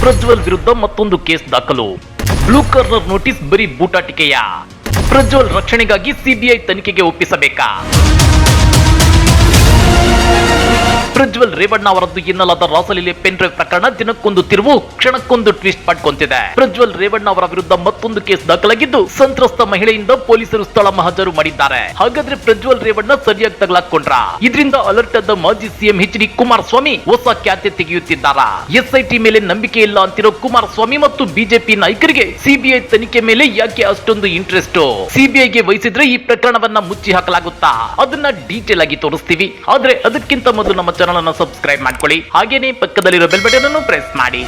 ಪ್ರಜ್ವಲ್ ವಿರುದ್ಧ ಮತ್ತೊಂದು ಕೇಸ್ ದಾಖಲು. ಬ್ಲೂ ಕಾರ್ನರ್ ನೋಟಿಸ್ ಬರೀ ಬೂಟಾಟಿಕೆಯ. ಪ್ರಜ್ವಲ್ ರಕ್ಷಣೆಗಾಗಿ ಸಿಬಿಐ ತನಿಖೆಗೆ ಒಪ್ಪಿಸಬೇಕಾ? ಪ್ರಜ್ವಲ್ ರೇವಣ್ಣ ಅವರದ್ದು ಎನ್ನಲಾದ ರಾಸಲೀಲೆ ಪೆನ್ ಡ್ರೈವ್ ಪ್ರಕರಣ ದಿನಕ್ಕೊಂದು ತಿರುವು, ಕ್ಷಣಕ್ಕೊಂದು ಟ್ವಿಸ್ಟ್ ಪಡ್ಕೊಂತಿದೆ. ಪ್ರಜ್ವಲ್ ರೇವಣ್ಣ ಅವರ ವಿರುದ್ಧ ಮತ್ತೊಂದು ಕೇಸ್ ದಾಖಲಾಗಿದ್ದು, ಸಂತ್ರಸ್ತ ಮಹಿಳೆಯಿಂದ ಪೊಲೀಸರು ಸ್ಥಳ ಮಹಜರು ಮಾಡಿದ್ದಾರೆ. ಹಾಗಾದ್ರೆ ಪ್ರಜ್ವಲ್ ರೇವಣ್ಣ ಸರಿಯಾಗಿ ತಗಲಾಕೊಂಡ್ರ? ಇದರಿಂದ ಅಲರ್ಟ್ ಆದ ಮಾಜಿ ಸಿಎಂ ಎಚ್.ಡಿ. ಕುಮಾರಸ್ವಾಮಿ ಹೊಸ ಖ್ಯಾತೆ ತೆಗೆಯುತ್ತಿದ್ದಾರಾ? ಎಸ್ಐಟಿ ಮೇಲೆ ನಂಬಿಕೆ ಇಲ್ಲ ಅಂತಿರೋ ಕುಮಾರಸ್ವಾಮಿ ಮತ್ತು ಬಿಜೆಪಿ ನಾಯಕರಿಗೆ ಸಿಬಿಐ ತನಿಖೆ ಮೇಲೆ ಯಾಕೆ ಅಷ್ಟೊಂದು ಇಂಟ್ರೆಸ್ಟ್? ಸಿಬಿಐಗೆ ವಹಿಸಿದ್ರೆ ಈ ಪ್ರಕರಣವನ್ನ ಮುಚ್ಚಿ ಹಾಕಲಾಗುತ್ತಾ? ಅದನ್ನ ಡೀಟೇಲ್ ಆಗಿ ತೋರಿಸ್ತೀವಿ. ಆದ್ರೆ ಅದಕ್ಕಿಂತ ಮೊದಲು ನಮ್ಮ ಚಾನಲ್ ಅನ್ನು ಸಬ್ಸ್ಕ್ರೈಬ್ ಮಾಡ್ಕೊಳ್ಳಿ. ಹಾಗೇನೇ ಪಕ್ಕದಲ್ಲಿರೋ ಬೆಲ್ ಬಟನ್ ಅನ್ನು ಪ್ರೆಸ್ ಮಾಡಿ.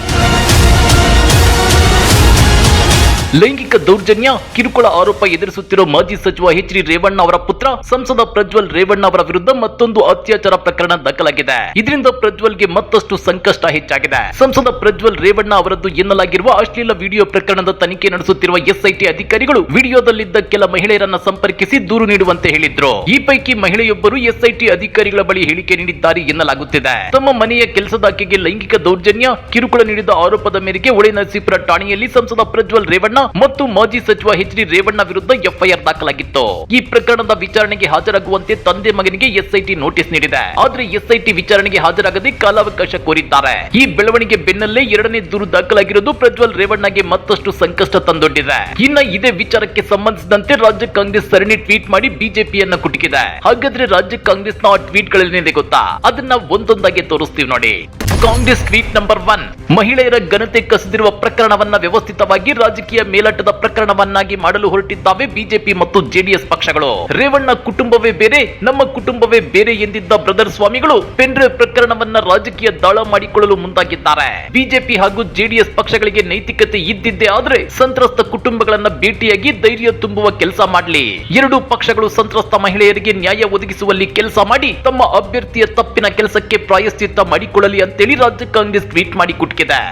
ಲೈಂಗಿಕ ದೌರ್ಜನ್ಯ ಕಿರುಕುಳ ಆರೋಪ ಎದುರಿಸುತ್ತಿರುವ ಮಾಜಿ ಸಚಿವ ಎಚ್.ಡಿ. ರೇವಣ್ಣ ಅವರ ಪುತ್ರ ಸಂಸದ ಪ್ರಜ್ವಲ್ ರೇವಣ್ಣ ಅವರ ವಿರುದ್ಧ ಮತ್ತೊಂದು ಅತ್ಯಾಚಾರ ಪ್ರಕರಣ ದಾಖಲಾಗಿದೆ. ಇದರಿಂದ ಪ್ರಜ್ವಲ್ಗೆ ಮತ್ತಷ್ಟು ಸಂಕಷ್ಟ ಹೆಚ್ಚಾಗಿದೆ. ಸಂಸದ ಪ್ರಜ್ವಲ್ ರೇವಣ್ಣ ಅವರದ್ದು ಎನ್ನಲಾಗಿರುವ ಅಶ್ಲೀಲ ವಿಡಿಯೋ ಪ್ರಕರಣದ ತನಿಖೆ ನಡೆಸುತ್ತಿರುವ ಎಸ್ಐಟಿ ಅಧಿಕಾರಿಗಳು ವಿಡಿಯೋದಲ್ಲಿದ್ದ ಕೆಲ ಮಹಿಳೆಯರನ್ನ ಸಂಪರ್ಕಿಸಿ ದೂರು ನೀಡುವಂತೆ ಹೇಳಿದ್ರು. ಈ ಪೈಕಿ ಮಹಿಳೆಯೊಬ್ಬರು ಎಸ್ಐಟಿ ಅಧಿಕಾರಿಗಳ ಬಳಿ ಹೇಳಿಕೆ ನೀಡಿದ್ದಾರೆ ಎನ್ನಲಾಗುತ್ತಿದೆ. ತಮ್ಮ ಮನೆಯ ಕೆಲಸದಾಕೆಗೆ ಲೈಂಗಿಕ ದೌರ್ಜನ್ಯ ಕಿರುಕುಳ ನೀಡಿದ ಆರೋಪದ ಮೇರೆಗೆ ಹೊಳೆನರಸೀಪುರ ಠಾಣೆಯಲ್ಲಿ ಸಂಸದ ಪ್ರಜ್ವಲ್ ರೇವಣ್ಣ ಮತ್ತು ಮಾಜಿ ಸಚಿವ ಎಚ್.ಡಿ. ರೇವಣ್ಣ ವಿರುದ್ಧ ಎಫ್ಐಆರ್ ದಾಖಲಾಗಿತ್ತು. ಈ ಪ್ರಕರಣದ ವಿಚಾರಣೆಗೆ ಹಾಜರಾಗುವಂತೆ ತಂದೆ ಮಗನಿಗೆ ಎಸ್ಐಟಿ ನೋಟಿಸ್ ನೀಡಿದೆ. ಆದ್ರೆ ಎಸ್ಐಟಿ ವಿಚಾರಣೆಗೆ ಹಾಜರಾಗದೆ ಕಾಲಾವಕಾಶ ಕೋರಿದ್ದಾರೆ. ಈ ಬೆಳವಣಿಗೆ ಬೆನ್ನಲ್ಲೇ ಎರಡನೇ ದೂರು ದಾಖಲಾಗಿರುವುದು ಪ್ರಜ್ವಲ್ ರೇವಣ್ಣಗೆ ಮತ್ತಷ್ಟು ಸಂಕಷ್ಟ ತಂದೊಡ್ಡಿದೆ. ಇನ್ನ ಇದೇ ವಿಚಾರಕ್ಕೆ ಸಂಬಂಧಿಸಿದಂತೆ ರಾಜ್ಯ ಕಾಂಗ್ರೆಸ್ ಸರಣಿ ಟ್ವೀಟ್ ಮಾಡಿ ಬಿಜೆಪಿಯನ್ನ ಕುಟುಕಿದೆ. ಹಾಗಾದ್ರೆ ರಾಜ್ಯ ಕಾಂಗ್ರೆಸ್ನ ಆ ಟ್ವೀಟ್ ಗಳೇನಿದೆ ಗೊತ್ತಾ? ಅದನ್ನ ಒಂದೊಂದಾಗಿ ತೋರಿಸ್ತೀವಿ ನೋಡಿ. ಕಾಂಗ್ರೆಸ್ ಟ್ವೀಟ್ ನಂಬರ್ 1, ಮಹಿಳೆಯರ ಘನತೆ ಕಸಿದಿರುವ ಪ್ರಕರಣವನ್ನ ವ್ಯವಸ್ಥಿತವಾಗಿ ರಾಜಕೀಯ ಮೇಲಾಟದ ಪ್ರಕರಣವನ್ನಾಗಿ ಮಾಡಲು ಹೊರಟಿದ್ದಾವೆ ಬಿಜೆಪಿ ಮತ್ತು ಜೆಡಿಎಸ್ ಪಕ್ಷಗಳು. ರೇವಣ್ಣ ಕುಟುಂಬವೇ ಬೇರೆ, ನಮ್ಮ ಕುಟುಂಬವೇ ಬೇರೆ ಎಂದಿದ್ದ ಬ್ರದರ್ ಸ್ವಾಮಿಗಳು ಪೆನ್ ಡ್ರೈವ್ ಪ್ರಕರಣವನ್ನ ರಾಜಕೀಯ ದಾಳ ಮಾಡಿಕೊಳ್ಳಲು ಮುಂದಾಗಿದ್ದಾರೆ. ಬಿಜೆಪಿ ಹಾಗೂ ಜೆಡಿಎಸ್ ಪಕ್ಷಗಳಿಗೆ ನೈತಿಕತೆ ಇದ್ದಿದ್ದೇ ಆದ್ರೆ ಸಂತ್ರಸ್ತ ಕುಟುಂಬಗಳನ್ನ ಭೇಟಿಯಾಗಿ ಧೈರ್ಯ ತುಂಬುವ ಕೆಲಸ ಮಾಡಲಿ. ಎರಡೂ ಪಕ್ಷಗಳು ಸಂತ್ರಸ್ತ ಮಹಿಳೆಯರಿಗೆ ನ್ಯಾಯ ಒದಗಿಸುವಲ್ಲಿ ಕೆಲಸ ಮಾಡಿ ತಮ್ಮ ಅಭ್ಯರ್ಥಿಯ ತಪ್ಪಿನ ಕೆಲಸಕ್ಕೆ ಪ್ರಾಯಶ್ಚಿತ್ತ ಮಾಡಿಕೊಳ್ಳಲಿ ಅಂತೇಳಿ ರಾಜ್ಯ ಕಾಂಗ್ರೆಸ್ ಟ್ವೀಟ್ ಮಾಡಿ ಕುಟುಕಿದೆ.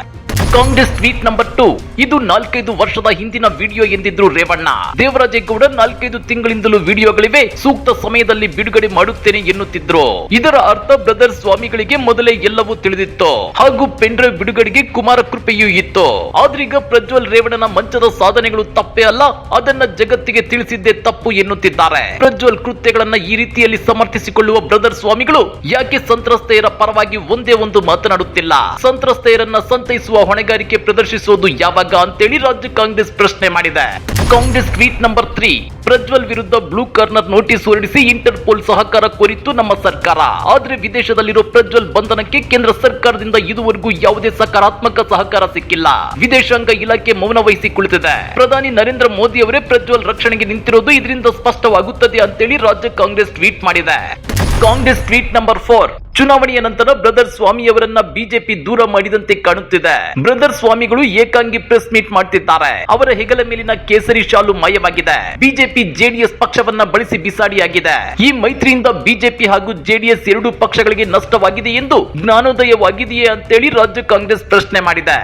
ಕಾಂಗ್ರೆಸ್ ಟ್ವೀಟ್ ನಂಬರ್ 2, ಇದು 4-5 ವರ್ಷದ ಹಿಂದಿನ ವಿಡಿಯೋ ಎಂದಿದ್ರು ರೇವಣ್ಣ. ದೇವರಾಜೇಗೌಡ 4-5 ತಿಂಗಳಿಂದಲೂ ವಿಡಿಯೋಗಳಿವೆ, ಸೂಕ್ತ ಸಮಯದಲ್ಲಿ ಬಿಡುಗಡೆ ಮಾಡುತ್ತೇನೆ ಎನ್ನುತ್ತಿದ್ರು. ಇದರ ಅರ್ಥ ಬ್ರದರ್ ಸ್ವಾಮಿಗಳಿಗೆ ಮೊದಲೇ ಎಲ್ಲವೂ ತಿಳಿದಿತ್ತು ಹಾಗೂ ಪೆನ್ ಡ್ರೈವ್ ಬಿಡುಗಡೆಗೆ ಕುಮಾರ ಕೃಪೆಯೂ ಇತ್ತು. ಆದ್ರೀಗ ಪ್ರಜ್ವಲ್ ರೇವಣ್ಣನ ಮಂಚದ ಸಾಧನೆಗಳು ತಪ್ಪೇ ಅಲ್ಲ, ಅದನ್ನ ಜಗತ್ತಿಗೆ ತಿಳಿಸಿದ್ದೇ ತಪ್ಪು ಎನ್ನುತ್ತಿದ್ದಾರೆ. ಪ್ರಜ್ವಲ್ ಕೃತ್ಯಗಳನ್ನ ಈ ರೀತಿಯಲ್ಲಿ ಸಮರ್ಥಿಸಿಕೊಳ್ಳುವ ಬ್ರದರ್ ಸ್ವಾಮಿಗಳು ಯಾಕೆ ಸಂತ್ರಸ್ತೆಯರ ಪರವಾಗಿ ಒಂದೇ ಒಂದು ಮಾತನಾಡುತ್ತಿಲ್ಲ? ಸಂತ್ರಸ್ತೆಯರನ್ನ ಸಂತೈಸುವ ಹೊಣೆಗಾರಿಕೆ ಪ್ರದರ್ಶಿಸುವುದು ಯಾವಾಗ ಅಂತೇಳಿ ರಾಜ್ಯ ಕಾಂಗ್ರೆಸ್ ಪ್ರಶ್ನೆ ಮಾಡಿದೆ. ಕಾಂಗ್ರೆಸ್ ಟ್ವೀಟ್ ನಂಬರ್ 3, ಪ್ರಜ್ವಲ್ ವಿರುದ್ಧ ಬ್ಲೂ ಕಾರ್ನರ್ ನೋಟಿಸ್ ಹೊರಡಿಸಿ ಇಂಟರ್ಪೋಲ್ ಸಹಕಾರ ಕೋರಿತ್ತು ನಮ್ಮ ಸರ್ಕಾರ. ಆದ್ರೆ ವಿದೇಶದಲ್ಲಿರೋ ಪ್ರಜ್ವಲ್ ಬಂಧನಕ್ಕೆ ಕೇಂದ್ರ ಸರ್ಕಾರದಿಂದ ಇದುವರೆಗೂ ಯಾವುದೇ ಸಕಾರಾತ್ಮಕ ಸಹಕಾರ ಸಿಕ್ಕಿಲ್ಲ. ವಿದೇಶಾಂಗ ಇಲಾಖೆ ಮೌನ ವಹಿಸಿ ಕುಳಿತಿದೆ. ಪ್ರಧಾನಿ ನರೇಂದ್ರ ಮೋದಿ ಅವರೇ ಪ್ರಜ್ವಲ್ ರಕ್ಷಣೆಗೆ ನಿಂತಿರೋದು ಇದರಿಂದ ಸ್ಪಷ್ಟವಾಗುತ್ತದೆ ಅಂತೇಳಿ ರಾಜ್ಯ ಕಾಂಗ್ರೆಸ್ ಟ್ವೀಟ್ ಮಾಡಿದೆ. ಕಾಂಗ್ರೆಸ್ ಟ್ವೀಟ್ ನಂಬರ್ 4, ಚುನಾವಣೆಯ ನಂತರ ಬ್ರದರ್ ಸ್ವಾಮಿಯವರನ್ನ ಬಿಜೆಪಿ ದೂರ ಮಾಡಿದಂತೆ ಕಾಣುತ್ತಿದೆ. ಬ್ರದರ್ ಸ್ವಾಮಿಗಳು ಏಕಾಂಗಿ ಪ್ರೆಸ್ ಮೀಟ್ ಮಾಡ್ತಿದ್ದಾರೆ. ಅವರ ಹೆಗಲ ಮೇಲಿನ ಕೇಸರಿ ಶಾಲು ಮಾಯವಾಗಿದೆ. ಬಿಜೆಪಿ ಜೆಡಿಎಸ್ ಪಕ್ಷವನ್ನ ಬಳಸಿ ಬಿಸಾಡಿಯಾಗಿದೆ. ಈ ಮೈತ್ರಿಯಿಂದ ಬಿಜೆಪಿ ಹಾಗೂ ಜೆಡಿಎಸ್ ಎರಡೂ ಪಕ್ಷಗಳಿಗೆ ನಷ್ಟವಾಗಿದೆ ಎಂದು ಜ್ಞಾನೋದಯವಾಗಿದೆಯೇ ಅಂತೇಳಿ ರಾಜ್ಯ ಕಾಂಗ್ರೆಸ್ ಪ್ರಶ್ನೆ ಮಾಡಿದೆ.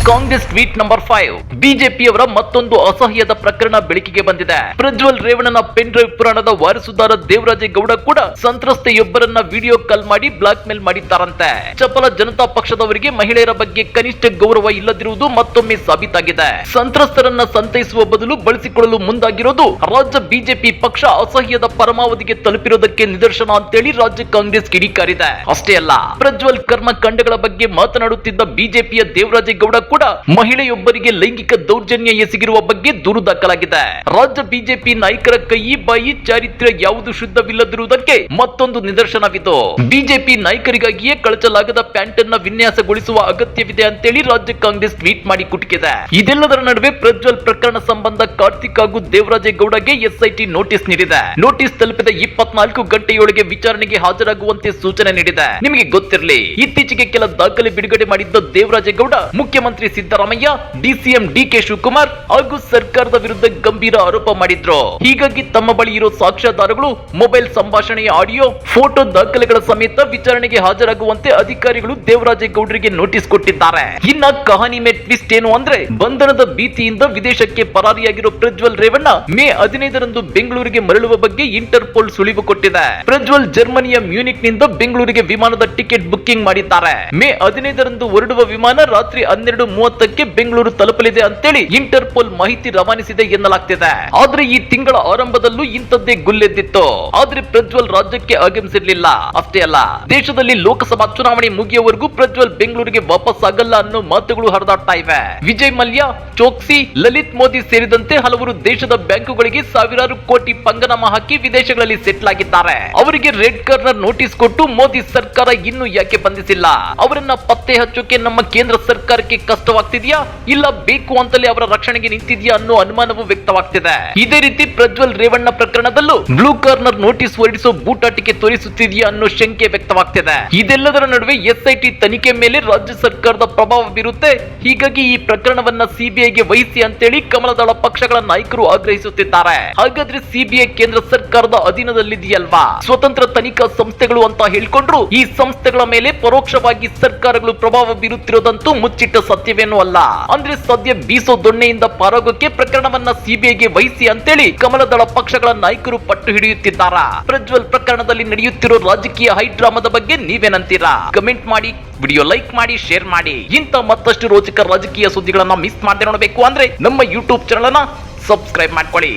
ಕಾಂಗ್ರೆಸ್ ಟ್ವೀಟ್ ನಂಬರ್ 5, ಬಿಜೆಪಿಯವರ ಮತ್ತೊಂದು ಅಸಹ್ಯದ ಪ್ರಕರಣ ಬೆಳಕಿಗೆ ಬಂದಿದೆ. ಪ್ರಜ್ವಲ್ ರೇವಣ್ಣನ ಪೆನ್ ಡ್ರೈವ್ ಪುರಾಣದ ವಾರಸುದಾರ ದೇವರಾಜೇಗೌಡ ಕೂಡ ಸಂತ್ರಸ್ತೆಯೊಬ್ಬರನ್ನ ವಿಡಿಯೋ ಕಾಲ್ ಮಾಡಿ ಬ್ಲಾಕ್ ಮೇಲ್ ಮಾಡಿದ್ದಾರಂತೆ. ಚಪಲ ಜನತಾ ಪಕ್ಷದವರಿಗೆ ಮಹಿಳೆಯರ ಬಗ್ಗೆ ಕನಿಷ್ಠ ಗೌರವ ಇಲ್ಲದಿರುವುದು ಮತ್ತೊಮ್ಮೆ ಸಾಬೀತಾಗಿದೆ. ಸಂತ್ರಸ್ತರನ್ನ ಸಂತೈಸುವ ಬದಲು ಬಳಸಿಕೊಳ್ಳಲು ಮುಂದಾಗಿರೋದು ರಾಜ್ಯ ಬಿಜೆಪಿ ಪಕ್ಷ ಅಸಹ್ಯದ ಪರಮಾವಧಿಗೆ ತಲುಪಿರೋದಕ್ಕೆ ನಿದರ್ಶನ ಅಂತೇಳಿ ರಾಜ್ಯ ಕಾಂಗ್ರೆಸ್ ಕಿಡಿಕಾರಿದೆ. ಅಷ್ಟೇ ಅಲ್ಲ, ಪ್ರಜ್ವಲ್ ಕರ್ಮಕಾಂಡಗಳ ಬಗ್ಗೆ ಮಾತನಾಡುತ್ತಿದ್ದ ಬಿಜೆಪಿಯ ದೇವರಾಜೇಗೌಡ ಕೂಡ ಮಹಿಳೆಯೊಬ್ಬರಿಗೆ ಲೈಂಗಿಕ ದೌರ್ಜನ್ಯ ಎಸಗಿರುವ ಬಗ್ಗೆ ದೂರು ದಾಖಲಾಗಿದೆ. ರಾಜ್ಯ ಬಿಜೆಪಿ ನಾಯಕರ ಕೈ ಬಾಯಿ ಚಾರಿತ್ರ್ಯ ಯಾವುದು ಶುದ್ಧವಿಲ್ಲದಿರುವುದಕ್ಕೆ ಮತ್ತೊಂದು ನಿದರ್ಶನವಿದು. ಬಿಜೆಪಿ ನಾಯಕರಿಗಾಗಿಯೇ ಕಳಚಲಾಗದ ಪ್ಯಾಂಟ್ ಅನ್ನ ವಿನ್ಯಾಸಗೊಳಿಸುವ ಅಗತ್ಯವಿದೆ ಅಂತೇಳಿ ರಾಜ್ಯ ಕಾಂಗ್ರೆಸ್ ಟ್ವೀಟ್ ಮಾಡಿ ಕುಟುಕಿದೆ. ಇದೆಲ್ಲದರ ನಡುವೆ ಪ್ರಜ್ವಲ್ ಪ್ರಕರಣ ಸಂಬಂಧ ಕಾರ್ತಿಕ್ ಹಾಗೂ ದೇವರಾಜೇಗೌಡಗೆ ಎಸ್ಐಟಿ ನೋಟಿಸ್ ನೀಡಿದೆ. ನೋಟಿಸ್ ತಲುಪಿದ 24 ಗಂಟೆಯೊಳಗೆ ವಿಚಾರಣೆಗೆ ಹಾಜರಾಗುವಂತೆ ಸೂಚನೆ ನೀಡಿದೆ. ನಿಮಗೆ ಗೊತ್ತಿರಲಿ, ಇತ್ತೀಚೆಗೆ ಕೆಲ ದಾಖಲೆ ಬಿಡುಗಡೆ ಮಾಡಿದ್ದ ದೇವರಾಜೇಗೌಡ ಮುಖ್ಯಮಂತ್ರಿ ಸಿದ್ದರಾಮಯ್ಯ, ಡಿಸಿಎಂ ಡಿಕೆ ಶಿವಕುಮಾರ್ ಹಾಗೂ ಸರ್ಕಾರದ ವಿರುದ್ಧ ಗಂಭೀರ ಆರೋಪ ಮಾಡಿದ್ರು. ಹೀಗಾಗಿ ತಮ್ಮ ಬಳಿ ಇರೋ ಸಾಕ್ಷ್ಯಾಧಾರಗಳು, ಮೊಬೈಲ್ ಸಂಭಾಷಣೆಯ ಆಡಿಯೋ, ಫೋಟೋ ದಾಖಲೆಗಳ ಸಮೇತ ವಿಚಾರಣೆಗೆ ಹಾಜರಾಗುವಂತೆ ಅಧಿಕಾರಿಗಳು ದೇವರಾಜೇಗೌಡರಿಗೆ ನೋಟಿಸ್ ಕೊಟ್ಟಿದ್ದಾರೆ. ಇನ್ನ ಕಹಾನಿ ಮೇ ಟ್ವಿಸ್ಟ್ ಏನು ಅಂದ್ರೆ, ಬಂಧನದ ಭೀತಿಯಿಂದ ವಿದೇಶಕ್ಕೆ ಪರಾರಿಯಾಗಿರೋ ಪ್ರಜ್ವಲ್ ರೇವಣ್ಣ ಮೇ 15ರಂದು ಬೆಂಗಳೂರಿಗೆ ಮರಳುವ ಬಗ್ಗೆ ಇಂಟರ್ಪೋಲ್ ಸುಳಿವು ಕೊಟ್ಟಿದೆ. ಪ್ರಜ್ವಲ್ ಜರ್ಮನಿಯ ಮ್ಯೂನಿಕ್ ನಿಂದ ಬೆಂಗಳೂರಿಗೆ ವಿಮಾನದ ಟಿಕೆಟ್ ಬುಕ್ಕಿಂಗ್ ಮಾಡಿದ್ದಾರೆ. ಮೇ 15ರಂದು ಹೊರಡುವ ವಿಮಾನ ರಾತ್ರಿ 12 12:30ಕ್ಕೆ ಬೆಂಗಳೂರು ತಲುಪಲಿದೆ ಅಂತೇಳಿ ಇಂಟರ್ಪೋಲ್ ಮಾಹಿತಿ ರವಾನಿಸಿದೆ ಎನ್ನಲಾಗ್ತಿದೆ. ಆದ್ರೆ ಈ ತಿಂಗಳ ಆರಂಭದಲ್ಲೂ ಇಂಥದ್ದೇ ಗುಲ್ಲೆದ್ದಿತ್ತು. ಆದ್ರೆ ಪ್ರಜ್ವಲ್ ರಾಜ್ಯಕ್ಕೆ ಆಗಮಿಸಿರ್ಲಿಲ್ಲ. ಅಷ್ಟೇ ಅಲ್ಲ, ದೇಶದಲ್ಲಿ ಲೋಕಸಭಾ ಚುನಾವಣೆ ಮುಗಿಯುವವರೆಗೂ ಪ್ರಜ್ವಲ್ ಬೆಂಗಳೂರಿಗೆ ವಾಪಸ್ ಆಗಲ್ಲ ಅನ್ನೋ ಮಾತುಗಳು ಹರಿದಾಡ್ತಾ ಇವೆ. ವಿಜಯ್ ಮಲ್ಯ, ಚೋಕ್ಸಿ, ಲಲಿತ್ ಮೋದಿ ಸೇರಿದಂತೆ ಹಲವರು ದೇಶದ ಬ್ಯಾಂಕುಗಳಿಗೆ ಸಾವಿರಾರು ಕೋಟಿ ಪಂಗನಾಮ ಹಾಕಿ ವಿದೇಶಗಳಲ್ಲಿ ಸೆಟ್ಲ್ ಆಗಿದ್ದಾರೆ. ಅವರಿಗೆ ರೆಡ್ ಕಾರ್ನರ್ ನೋಟಿಸ್ ಕೊಟ್ಟು ಮೋದಿ ಸರ್ಕಾರ ಇನ್ನೂ ಯಾಕೆ ಬಂಧಿಸಿಲ್ಲ? ಅವರನ್ನ ಪತ್ತೆ ಹಚ್ಚೋಕೆ ನಮ್ಮ ಕೇಂದ್ರ ಸರ್ಕಾರಕ್ಕೆ ಕಷ್ಟವಾಗ್ತಿದ್ಯಾ, ಇಲ್ಲ ಬೇಕು ಅಂತಲೇ ಅವರ ರಕ್ಷಣೆಗೆ ನಿಂತಿದ್ಯಾ ಅನ್ನೋ ಅನುಮಾನವೂ ವ್ಯಕ್ತವಾಗ್ತಿದೆ. ಇದೇ ರೀತಿ ಪ್ರಜ್ವಲ್ ರೇವಣ್ಣ ಪ್ರಕರಣದಲ್ಲೂ ಬ್ಲೂ ಕಾರ್ನರ್ ನೋಟಿಸ್ ಹೊರಡಿಸೋ ಬೂಟಾಟಿಕೆ ತೋರಿಸುತ್ತಿದೆಯಾ ಅನ್ನೋ ಶಂಕೆ ವ್ಯಕ್ತವಾಗ್ತಿದೆ. ಇದೆಲ್ಲದರ ನಡುವೆ ಎಸ್ಐಟಿ ತನಿಖೆ ಮೇಲೆ ರಾಜ್ಯ ಸರ್ಕಾರದ ಪ್ರಭಾವ ಬೀರುತ್ತೆ. ಹೀಗಾಗಿ ಈ ಪ್ರಕರಣವನ್ನ ಸಿಬಿಐಗೆ ವಹಿಸಿ ಅಂತೇಳಿ ಕಮಲದಳ ಪಕ್ಷಗಳ ನಾಯಕರು ಆಗ್ರಹಿಸುತ್ತಿದ್ದಾರೆ. ಹಾಗಾದ್ರೆ ಸಿಬಿಐ ಕೇಂದ್ರ ಸರ್ಕಾರದ ಅಧೀನದಲ್ಲಿದೆಯಲ್ವಾ? ಸ್ವತಂತ್ರ ತನಿಖಾ ಸಂಸ್ಥೆಗಳು ಅಂತ ಹೇಳ್ಕೊಂಡ್ರು ಈ ಸಂಸ್ಥೆಗಳ ಮೇಲೆ ಪರೋಕ್ಷವಾಗಿ ಸರ್ಕಾರಗಳು ಪ್ರಭಾವ ಬೀರುತ್ತಿರೋದಂತೂ ಮುಚ್ಚಿಟ್ಟ ಸತ್ಯವೇನೂ ಅಲ್ಲ. ಅಂದ್ರೆ ಸದ್ಯ ಬೀಸೋ ದೊಣ್ಣೆಯಿಂದ ಪಾರಾಗೋಕೆ ಪ್ರಕರಣವನ್ನ ಸಿಬಿಐಗೆ ವಹಿಸಿ ಅಂತೇಳಿ ಕಮಲದಳ ಪಕ್ಷಗಳ ನಾಯಕರು ಪಟ್ಟು ಹಿಡಿಯುತ್ತಿದ್ದಾರಾ? ಪ್ರಜ್ವಲ್ ಪ್ರಕರಣದಲ್ಲಿ ನಡೆಯುತ್ತಿರೋ ರಾಜಕೀಯ ಹೈಡ್ರಾಮದ ಬಗ್ಗೆ ನೀವೇನಂತೀರಾ? ಕಮೆಂಟ್ ಮಾಡಿ, ವಿಡಿಯೋ ಲೈಕ್ ಮಾಡಿ, ಶೇರ್ ಮಾಡಿ. ಇಂಥ ಮತ್ತಷ್ಟು ರೋಚಕ ರಾಜಕೀಯ ಸುದ್ದಿಗಳನ್ನ ಮಿಸ್ ಮಾಡದೆ ನೋಡಬೇಕು ಅಂದ್ರೆ ನಮ್ಮ ಯೂಟ್ಯೂಬ್ ಚಾನೆಲ್ ಅನ್ನ ಸಬ್ಸ್ಕ್ರೈಬ್ ಮಾಡ್ಕೊಳ್ಳಿ.